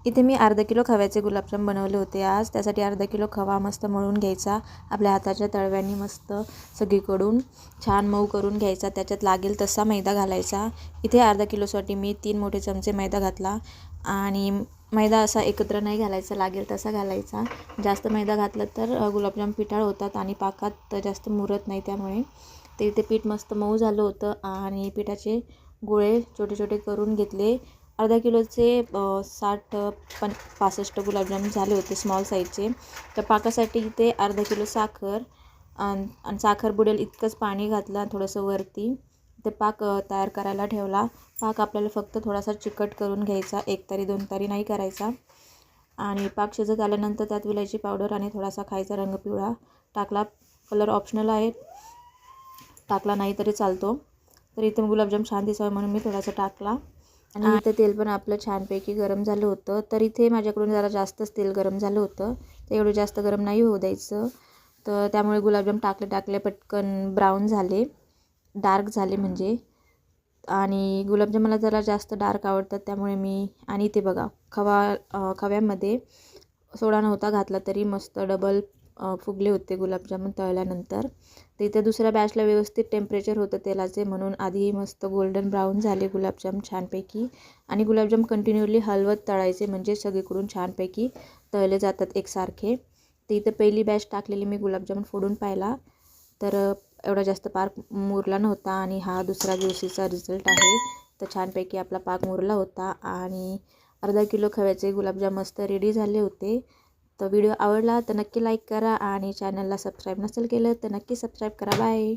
इथे मी अर्धा किलो खव्याचे गुलाबजाम बनवले होते आज। त्यासाठी अर्धा किलो खवा मस्त मळून घ्यायचा, आपल्या हाताच्या तळव्यांनी मस्त सगळीकडून छान मऊ करून घ्यायचा। त्याच्यात लागेल तसा मैदा घालायचा। इथे अर्धा किलोसाठी मी 3 मोठे चमचे मैदा घातला आणि मैदा असा एकत्र नाही घालायचा, लागेल तसा घालायचा। जास्त मैदा घातला तर गुलाबजाम पिठाळ होतात आणि पाकात जास्त मुरत नाही। त्यामुळे ते इथे पीठ मस्त मऊ झालं होतं आणि पिठाचे गोळे छोटे छोटे करून घेतले। अर्धा किलोचे 65 गुलाबजाम झाले होते स्मॉल साईजचे। तर पाकासाठी इथे अर्धा किलो साखर आणि साखर बुडेल इतकंच पाणी घातलं, थोडंसं वरती ते पाक तयार करायला ठेवला। पाक आपल्याला फक्त थोडासा चिकट करून घ्यायचा, 1 तारी 2 तारी नाही करायचा। आणि पाक शिजत आल्यानंतर त्यात विलायची पावडर आणि थोडासा खायचा रंग पिवळा टाकला। कलर ऑप्शनल आहे, टाकला नाही तरी चालतो। तर इथे गुलाबजाम छान दिसावे म्हणून मी थोडासा टाकला। आणि इथे तेल पण आपलं छानपैकी गरम झालं होतं। तर इथे माझ्याकडून जरा जास्तच तेल गरम झालं होतं, ते एवढं जास्त गरम नाही होऊ द्यायचं। तर त्यामुळे गुलाबजाम टाकले पटकन ब्राऊन झाले, डार्क झाले म्हणजे। आणि गुलाबजाम मला जरा जास्त डार्क आवडतात, त्यामुळे मी आणि इथे बघा खव्यामध्ये सोडा नव्हता घातला तरी मस्त डबल फुगले होते गुलाबजामुन तळल्यानंतर। तर इथे दुसऱ्या बॅचला व्यवस्थित टेम्परेचर होतं तेलाचे, म्हणून आधी मस्त गोल्डन ब्राऊन झाले गुलाबजाम छानपैकी। आणि गुलाबजाम कंटिन्यूअली हलवत तळायचे म्हणजे सगळीकडून छानपैकी तळले जातात एकसारखे। तर इथे पहिली बॅच टाकलेली मी गुलाबजामुन फोडून पाहिला तर एवढा जास्त पाक मुरला नव्हता आणि हा दुसऱ्या दिवशीचा रिझल्ट आहे। तर छानपैकी आपला पाक मुरला होता आणि अर्धा किलो खव्याचे गुलाबजाम मस्त रेडी झाले होते। तर व्हिडिओ आवडला तर नक्की लाईक करा आणि चॅनलला सबस्क्राईब नसेल केलं तर नक्की सबस्क्राईब करा। बाय।